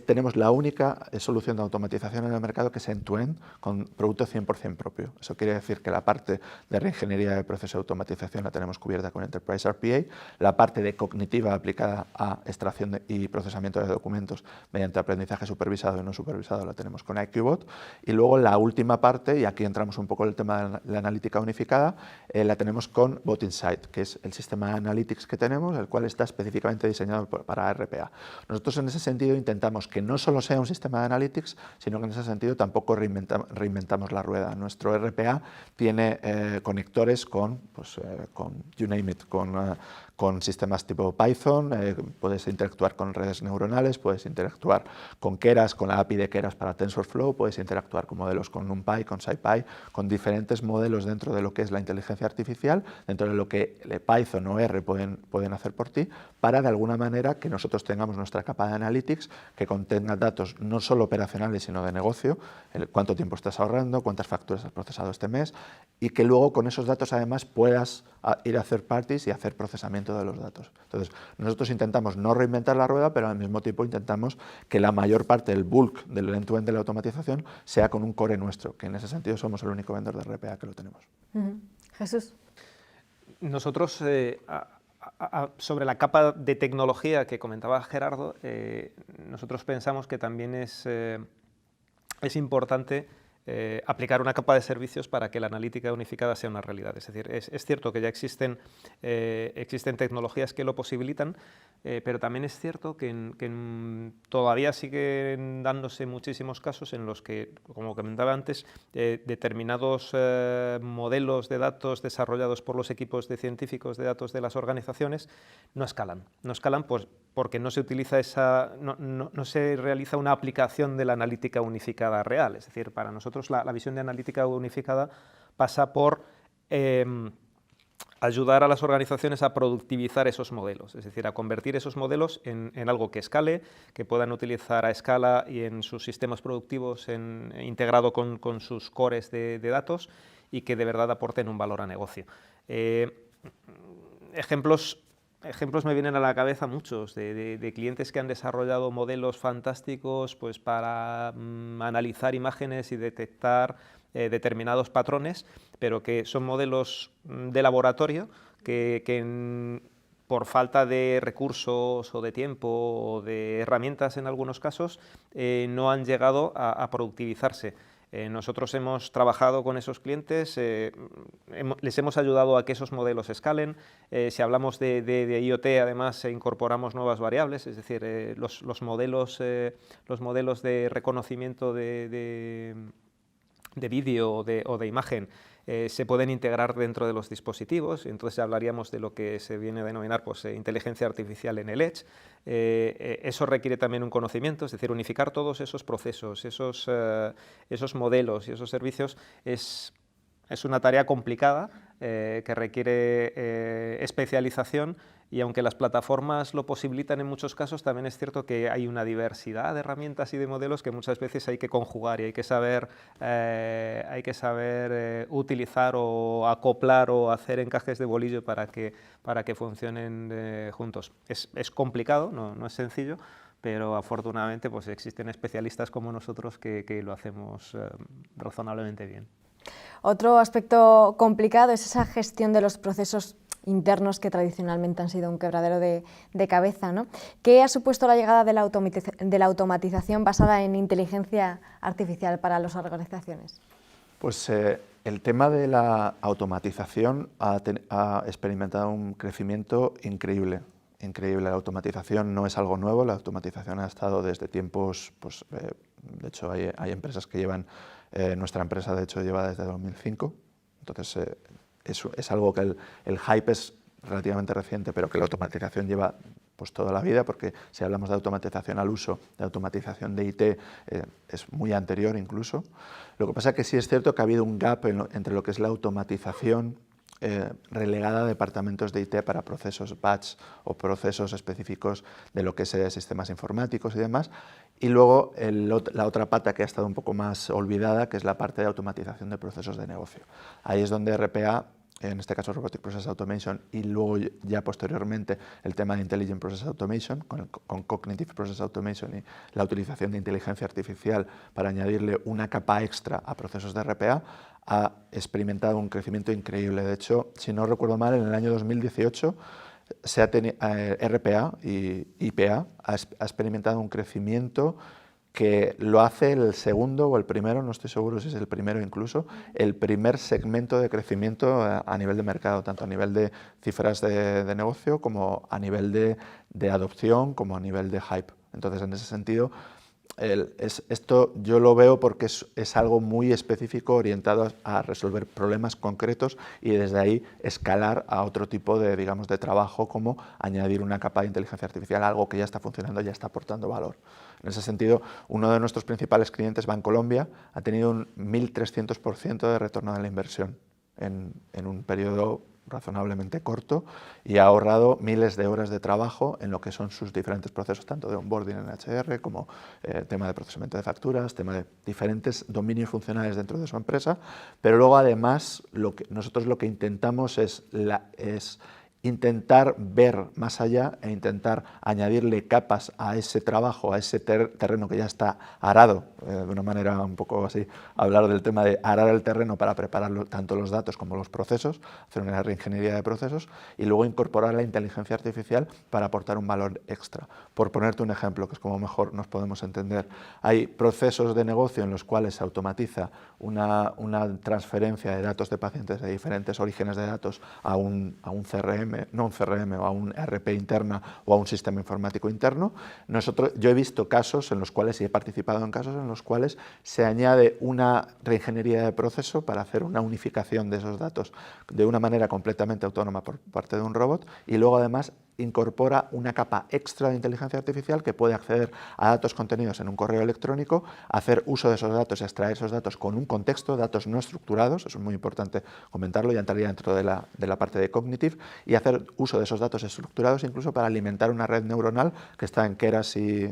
tenemos la única solución de automatización en el mercado que es end-to-end con producto 100% propio. Eso quiere decir que la parte de reingeniería de proceso de automatización la tenemos cubierta con Enterprise RPA, la parte de cognitiva aplicada a extracción y procesamiento de documentos mediante aprendizaje supervisado y no supervisado la tenemos con IQBot, y luego la última parte, y aquí entramos un poco en el tema de la analítica unificada, la tenemos con Bot Insight, que es el sistema Analytics que tenemos, el cual está específicamente diseñado para RPA. Nosotros en ese sentido intentamos que no solo sea un sistema de Analytics, sino que en ese sentido tampoco reinventamos la rueda. Nuestro RPA tiene conectores con you name it, con sistemas tipo Python, puedes interactuar con redes neuronales, puedes interactuar con Keras, con la API de Keras para TensorFlow, puedes interactuar con modelos con NumPy, con SciPy, con diferentes modelos dentro de lo que es la inteligencia artificial, dentro de lo que Python o R pueden hacer por ti, para de alguna manera que nosotros tengamos nuestra capa de Analytics que contenga datos no solo operacionales sino de negocio, cuánto tiempo estás ahorrando, cuántas facturas has procesado este mes, y que luego con esos datos además puedas ir a third parties y hacer procesamiento de los datos. Entonces, nosotros intentamos no reinventar la rueda, pero al mismo tiempo intentamos que la mayor parte del bulk del end-to-end de la automatización sea con un core nuestro, que en ese sentido somos el único vendedor de RPA que lo tenemos. Jesús. Nosotros, sobre la capa de tecnología que comentaba Gerardo, nosotros pensamos que también es importante aplicar una capa de servicios para que la analítica unificada sea una realidad. Es decir, es cierto que ya existen tecnologías que lo posibilitan, pero también es cierto que todavía siguen dándose muchísimos casos en los que, como comentaba antes, determinados modelos de datos desarrollados por los equipos de científicos de datos de las organizaciones no escalan. No escalan porque no se utiliza no se realiza una aplicación de la analítica unificada real. Es decir, para nosotros la visión de analítica unificada pasa por ayudar a las organizaciones a productivizar esos modelos, es decir, a convertir esos modelos en algo que escale, que puedan utilizar a escala y en sus sistemas productivos integrado con sus cores de datos y que de verdad aporten un valor a negocio. Ejemplos me vienen a la cabeza muchos de clientes que han desarrollado modelos fantásticos pues, para analizar imágenes y detectar determinados patrones, pero que son modelos de laboratorio que por falta de recursos o de tiempo o de herramientas en algunos casos no han llegado a productivizarse. Nosotros hemos trabajado con esos clientes, les hemos ayudado a que esos modelos escalen. Si hablamos de IoT, además incorporamos nuevas variables, es decir, los modelos de reconocimiento de vídeo o de imagen se pueden integrar dentro de los dispositivos, entonces hablaríamos de lo que se viene a denominar pues, inteligencia artificial en el Edge. Eso requiere también un conocimiento, es decir, unificar todos esos procesos, esos modelos y esos servicios es una tarea complicada que requiere especialización, y aunque las plataformas lo posibilitan en muchos casos, también es cierto que hay una diversidad de herramientas y de modelos que muchas veces hay que conjugar y hay que saber utilizar o acoplar o hacer encajes de bolillo para que funcionen juntos. Es complicado, no es sencillo, pero afortunadamente pues, existen especialistas como nosotros que lo hacemos razonablemente bien. Otro aspecto complicado es esa gestión de los procesos internos que tradicionalmente han sido un quebradero de cabeza, ¿no? ¿Qué ha supuesto la llegada de la automatización basada en inteligencia artificial para las organizaciones? Pues el tema de la automatización ha experimentado un crecimiento increíble. Increíble. La automatización no es algo nuevo, la automatización ha estado desde tiempos, pues, de hecho hay empresas que llevan, nuestra empresa de hecho lleva desde 2005, entonces es algo que el hype es relativamente reciente, pero que la automatización lleva pues toda la vida, porque si hablamos de automatización al uso, de automatización de IT, es muy anterior incluso. Lo que pasa es que sí es cierto que ha habido un gap entre lo que es la automatización relegada a departamentos de IT para procesos batch o procesos específicos de lo que es sistemas informáticos y demás, y luego la otra pata que ha estado un poco más olvidada, que es la parte de automatización de procesos de negocio. Ahí es donde RPA, en este caso Robotic Process Automation, y luego ya posteriormente el tema de Intelligent Process Automation, con Cognitive Process Automation y la utilización de inteligencia artificial para añadirle una capa extra a procesos de RPA, ha experimentado un crecimiento increíble. De hecho, si no recuerdo mal, en el año 2018 RPA y IPA ha experimentado un crecimiento que lo hace el segundo o el primero, no estoy seguro si es el primero incluso, el primer segmento de crecimiento a nivel de mercado, tanto a nivel de cifras de negocio como a nivel de adopción, como a nivel de hype. Entonces, en ese sentido, esto yo lo veo porque es algo muy específico, orientado a resolver problemas concretos y desde ahí escalar a otro tipo de, digamos, de trabajo, como añadir una capa de inteligencia artificial a algo que ya está funcionando, ya está aportando valor. En ese sentido, uno de nuestros principales clientes, Bancolombia, ha tenido un 1.300% de retorno de la inversión en un periodo razonablemente corto, y ha ahorrado miles de horas de trabajo en lo que son sus diferentes procesos, tanto de onboarding en HR como tema de procesamiento de facturas, tema de diferentes dominios funcionales dentro de su empresa. Pero luego, además, nosotros lo que intentamos es intentar ver más allá e intentar añadirle capas a ese trabajo, a ese terreno que ya está arado, de una manera un poco así, hablar del tema de arar el terreno para preparar tanto los datos como los procesos, hacer una reingeniería de procesos, y luego incorporar la inteligencia artificial para aportar un valor extra. Por ponerte un ejemplo, que es como mejor nos podemos entender, hay procesos de negocio en los cuales se automatiza una transferencia de datos de pacientes de diferentes orígenes de datos a un CRM, no un CRM, o a un ERP interna o a un sistema informático interno. Yo he visto casos en los cuales, y he participado en casos en los cuales se añade una reingeniería de proceso para hacer una unificación de esos datos de una manera completamente autónoma por parte de un robot, y luego además incorpora una capa extra de inteligencia artificial que puede acceder a datos contenidos en un correo electrónico, hacer uso de esos datos y extraer esos datos con un contexto, datos no estructurados, eso es muy importante comentarlo, ya entraría dentro de la parte de Cognitive, y hacer uso de esos datos estructurados incluso para alimentar una red neuronal que está en Keras y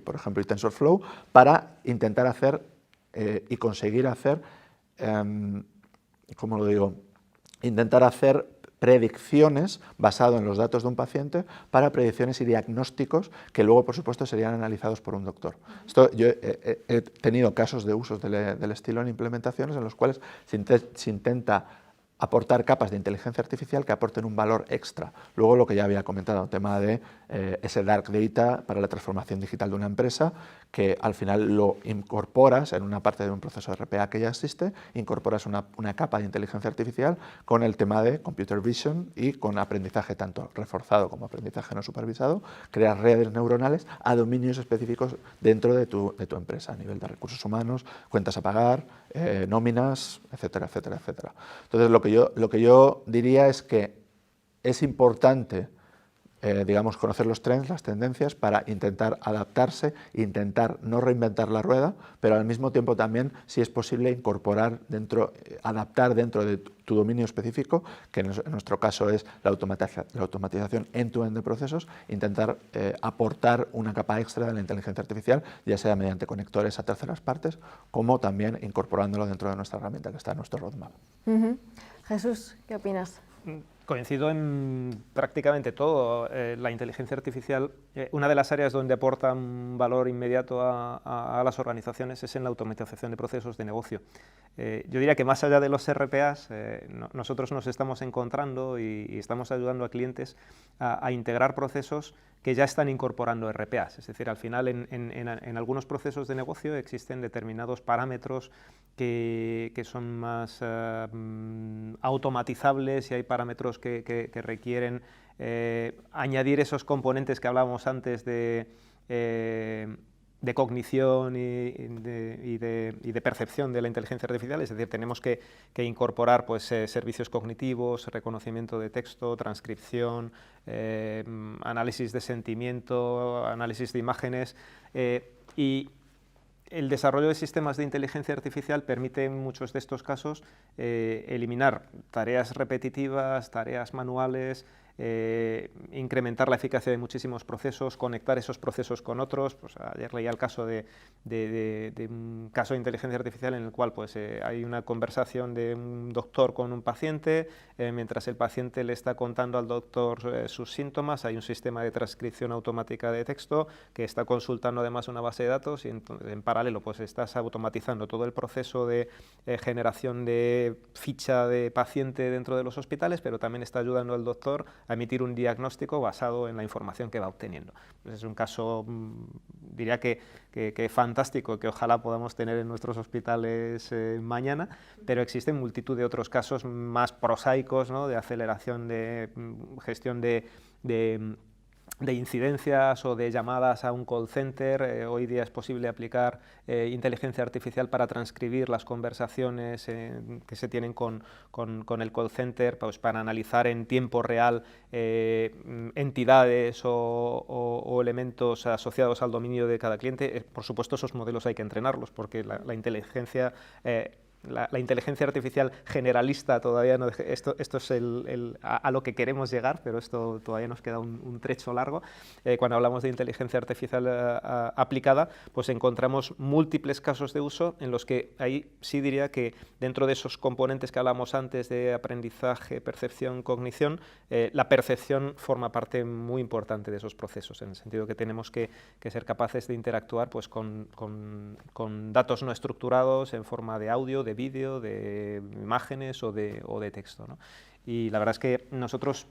por ejemplo, y TensorFlow, para intentar hacer y conseguir hacer, ¿cómo lo digo?, intentar hacer predicciones basado en los datos de un paciente para predicciones y diagnósticos que luego, por supuesto, serían analizados por un doctor. Yo he tenido casos de usos del estilo en implementaciones en los cuales se intenta aportar capas de inteligencia artificial que aporten un valor extra. Luego, lo que ya había comentado, el tema de ese dark data para la transformación digital de una empresa, que al final lo incorporas en una parte de un proceso de RPA que ya existe, incorporas una capa de inteligencia artificial con el tema de computer vision y con aprendizaje tanto reforzado como aprendizaje no supervisado, creas redes neuronales a dominios específicos dentro de tu empresa, a nivel de recursos humanos, cuentas a pagar, nóminas, etcétera, etcétera, etcétera. Entonces, lo que yo diría es que es importante, digamos, conocer los trends, las tendencias, para intentar adaptarse, intentar no reinventar la rueda, pero al mismo tiempo también, si es posible, incorporar adaptar dentro de tu dominio específico, que en nuestro caso es la automatización end-to-end de procesos, intentar aportar una capa extra de la inteligencia artificial, ya sea mediante conectores a terceras partes, como también incorporándolo dentro de nuestra herramienta que está en nuestro roadmap. Jesús, ¿qué opinas? Coincido en prácticamente todo. La inteligencia artificial, una de las áreas donde aporta un valor inmediato a las organizaciones es en la automatización de procesos de negocio. Yo diría que más allá de los RPAs, nosotros nos estamos encontrando y estamos ayudando a clientes a integrar procesos que ya están incorporando RPAs. Es decir, al final en algunos procesos de negocio existen determinados parámetros que son más automatizables, y hay parámetros que requieren añadir esos componentes que hablábamos antes de cognición y de percepción de la inteligencia artificial. Es decir, tenemos que incorporar pues, servicios cognitivos, reconocimiento de texto, transcripción, análisis de sentimiento, análisis de imágenes, y el desarrollo de sistemas de inteligencia artificial permite en muchos de estos casos eliminar tareas repetitivas, tareas manuales, incrementar la eficacia de muchísimos procesos, conectar esos procesos con otros. Pues ayer leía el caso de un caso de inteligencia artificial en el cual pues, hay una conversación de un doctor con un paciente, mientras el paciente le está contando al doctor sus síntomas, hay un sistema de transcripción automática de texto que está consultando además una base de datos, y entonces, en paralelo pues, estás automatizando todo el proceso de generación de ficha de paciente dentro de los hospitales, pero también está ayudando al doctor a emitir un diagnóstico basado en la información que va obteniendo. Pues es un caso, diría que fantástico, que ojalá podamos tener en nuestros hospitales mañana, pero existen multitud de otros casos más prosaicos, ¿no?, de aceleración de gestión de incidencias o de llamadas a un call center. Hoy día es posible aplicar inteligencia artificial para transcribir las conversaciones que se tienen con el call center, pues para analizar en tiempo real entidades o elementos asociados al dominio de cada cliente. Por supuesto, esos modelos hay que entrenarlos, porque la inteligencia la inteligencia artificial generalista todavía no, esto es a lo que queremos llegar, pero esto todavía nos queda un trecho largo. Cuando hablamos de inteligencia artificial aplicada, pues encontramos múltiples casos de uso en los que ahí sí diría que dentro de esos componentes que hablamos antes de aprendizaje, percepción, cognición, la percepción forma parte muy importante de esos procesos, en el sentido que tenemos que ser capaces de interactuar pues, con datos no estructurados en forma de audio, de vídeo, de imágenes o de texto, ¿no? Y la verdad es que nosotros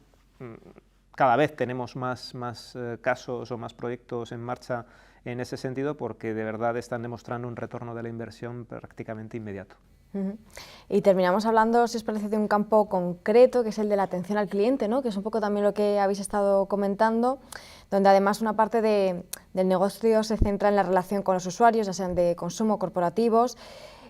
cada vez tenemos más casos o más proyectos en marcha en ese sentido, porque de verdad están demostrando un retorno de la inversión prácticamente inmediato. Y terminamos hablando, si os parece, de un campo concreto, que es el de la atención al cliente, ¿no?, que es un poco también lo que habéis estado comentando, donde además una parte del negocio se centra en la relación con los usuarios, ya sean de consumo, corporativos,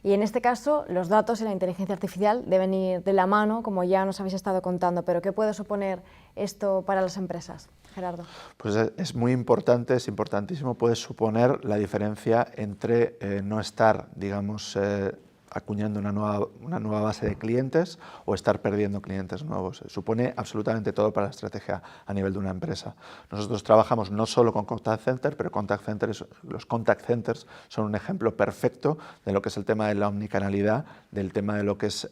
y en este caso los datos y la inteligencia artificial deben ir de la mano, como ya nos habéis estado contando. Pero ¿qué puede suponer esto para las empresas, Gerardo? Pues es muy importante, es importantísimo, puede suponer la diferencia entre no estar, digamos, acuñando una nueva base de clientes o estar perdiendo clientes nuevos. Supone absolutamente todo para la estrategia a nivel de una empresa. Nosotros trabajamos no solo con contact center, pero los contact centers son un ejemplo perfecto de lo que es el tema de la omnicanalidad, del tema de lo que es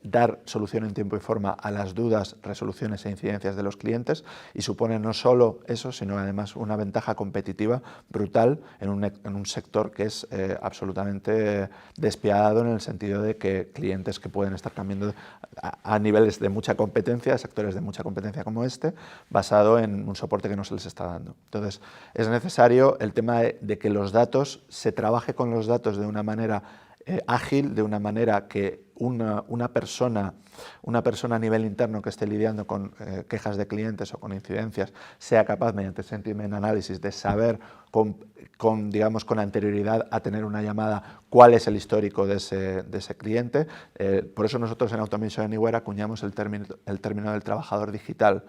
dar solución en tiempo y forma a las dudas, resoluciones e incidencias de los clientes, y supone no solo eso, sino además una ventaja competitiva brutal en un sector que es absolutamente despiadado, en el sentido de que clientes que pueden estar cambiando a niveles de mucha competencia, sectores de mucha competencia como este, basado en un soporte que no se les está dando. Entonces, es necesario el tema de que los datos, se trabaje con los datos de una manera ágil, de una manera que una persona a nivel interno que esté lidiando con quejas de clientes o con incidencias sea capaz, mediante sentiment analysis, de saber digamos, con anterioridad a tener una llamada cuál es el histórico de ese cliente. Por eso nosotros en Automation Anywhere acuñamos el término del trabajador digital.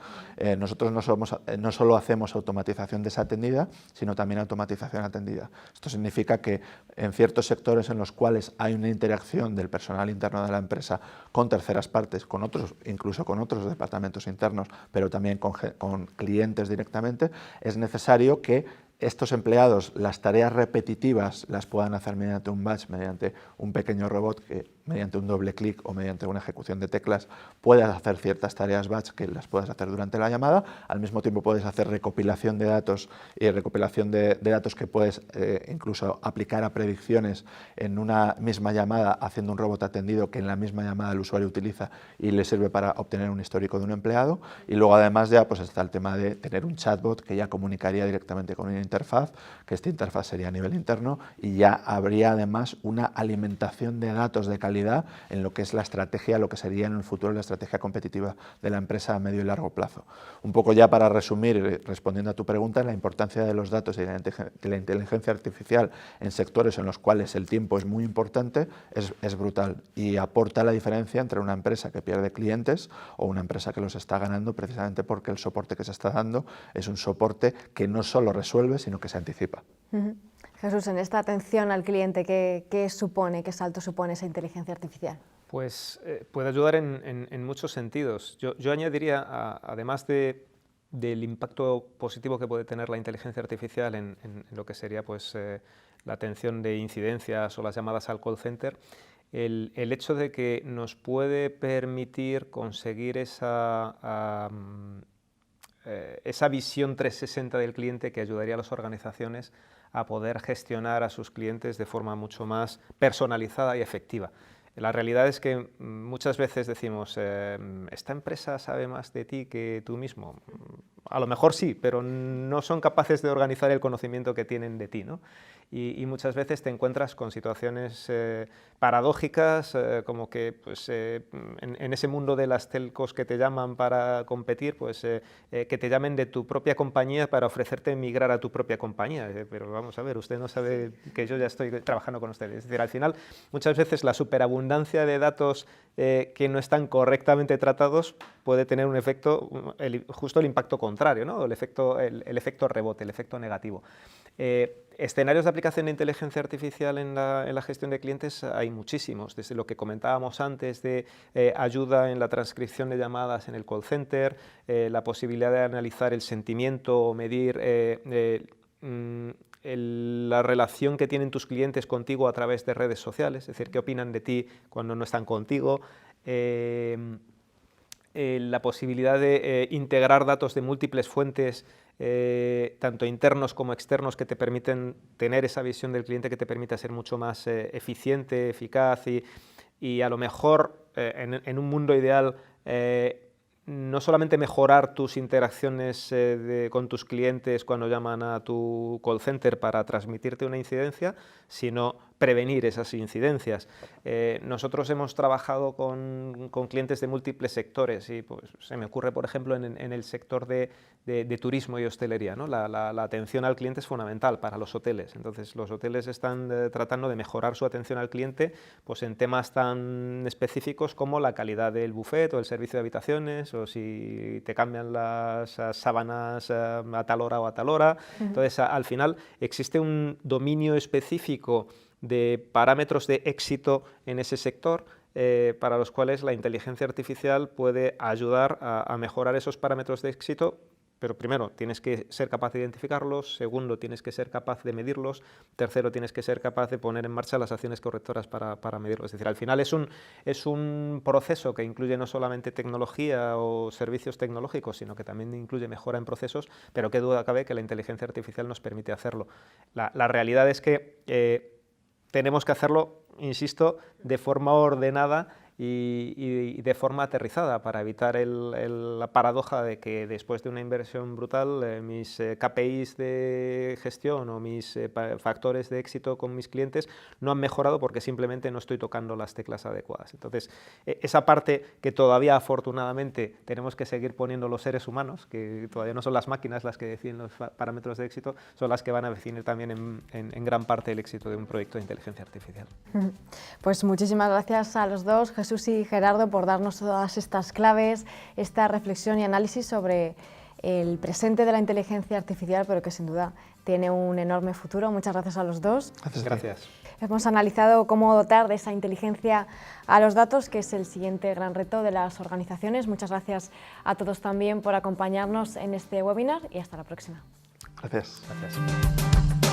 Nosotros no solo hacemos automatización desatendida, sino también automatización atendida. Esto significa que en ciertos sectores en los cuales hay una interacción del personal interno de la empresa con terceras partes, con otros, incluso con otros departamentos internos, pero también con clientes directamente, es necesario que estos empleados las tareas repetitivas las puedan hacer mediante un batch, mediante un pequeño robot que mediante un doble clic o mediante una ejecución de teclas puedas hacer ciertas tareas batch que las puedas hacer durante la llamada. Al mismo tiempo puedes hacer recopilación de datos y recopilación de datos que puedes incluso aplicar a predicciones en una misma llamada, haciendo un robot atendido que en la misma llamada el usuario utiliza y le sirve para obtener un histórico de un empleado. Y luego además ya pues está el tema de tener un chatbot que ya comunicaría directamente con una interfaz, que esta interfaz sería a nivel interno, y ya habría además una alimentación de datos de calidad en lo que es la estrategia, lo que sería en el futuro la estrategia competitiva de la empresa a medio y largo plazo. Un poco ya para resumir, respondiendo a tu pregunta, la importancia de los datos y de la inteligencia artificial en sectores en los cuales el tiempo es muy importante es brutal y aporta la diferencia entre una empresa que pierde clientes o una empresa que los está ganando, precisamente porque el soporte que se está dando es un soporte que no solo resuelve, sino que se anticipa. Jesús, en esta atención al cliente, ¿qué supone, qué salto supone esa inteligencia artificial? Pues puede ayudar en muchos sentidos. Yo añadiría, además del impacto positivo que puede tener la inteligencia artificial en lo que sería pues, la atención de incidencias o las llamadas al call center, el hecho de que nos puede permitir conseguir esa visión 360 del cliente que ayudaría a las organizaciones a poder gestionar a sus clientes de forma mucho más personalizada y efectiva. La realidad es que muchas veces decimos, ¿esta empresa sabe más de ti que tú mismo? A lo mejor sí, pero no son capaces de organizar el conocimiento que tienen de ti, ¿no? Y muchas veces te encuentras con situaciones paradójicas, como que pues, en ese mundo de las telcos que te llaman para competir, pues que te llamen de tu propia compañía para ofrecerte migrar a tu propia compañía. Pero vamos a ver, usted no sabe que yo ya estoy trabajando con ustedes. Es decir, al final, muchas veces la superabundancia de datos que no están correctamente tratados puede tener un efecto, justo el impacto contrario, ¿no? El efecto rebote, el efecto negativo. Escenarios de aplicación de inteligencia artificial en la gestión de clientes hay muchísimos, desde lo que comentábamos antes de ayuda en la transcripción de llamadas en el call center, la posibilidad de analizar el sentimiento o medir la relación que tienen tus clientes contigo a través de redes sociales, es decir, qué opinan de ti cuando no están contigo, la posibilidad de integrar datos de múltiples fuentes, tanto internos como externos, que te permiten tener esa visión del cliente que te permite ser mucho más eficiente, eficaz y a lo mejor en un mundo ideal no solamente mejorar tus interacciones con tus clientes cuando llaman a tu call center para transmitirte una incidencia, sino prevenir esas incidencias. Nosotros hemos trabajado con clientes de múltiples sectores y pues, se me ocurre, por ejemplo, en el sector de turismo y hostelería, ¿no? La atención al cliente es fundamental para los hoteles. Entonces, los hoteles están tratando de mejorar su atención al cliente pues, en temas tan específicos como la calidad del buffet o el servicio de habitaciones, o si te cambian las sábanas a tal hora o a tal hora. Entonces, al final, existe un dominio específico de parámetros de éxito en ese sector para los cuales la inteligencia artificial puede ayudar a mejorar esos parámetros de éxito. Pero primero, tienes que ser capaz de identificarlos, segundo, tienes que ser capaz de medirlos, tercero, tienes que ser capaz de poner en marcha las acciones correctoras para medirlos. Es decir, al final es un proceso que incluye no solamente tecnología o servicios tecnológicos, sino que también incluye mejora en procesos, pero qué duda cabe que la inteligencia artificial nos permite hacerlo. La realidad es que tenemos que hacerlo, insisto, de forma ordenada y de forma aterrizada para evitar la paradoja de que después de una inversión brutal mis KPIs de gestión o mis factores de éxito con mis clientes no han mejorado porque simplemente no estoy tocando las teclas adecuadas. Entonces, esa parte que todavía afortunadamente tenemos que seguir poniendo los seres humanos, que todavía no son las máquinas las que definen los parámetros de éxito, son las que van a definir también en gran parte el éxito de un proyecto de inteligencia artificial. Pues muchísimas gracias a los dos, Jesús y Gerardo, por darnos todas estas claves, esta reflexión y análisis sobre el presente de la inteligencia artificial, pero que sin duda tiene un enorme futuro. Muchas gracias a los dos. Gracias. Hemos analizado cómo dotar de esa inteligencia a los datos, que es el siguiente gran reto de las organizaciones. Muchas gracias a todos también por acompañarnos en este webinar y hasta la próxima. Gracias. Gracias.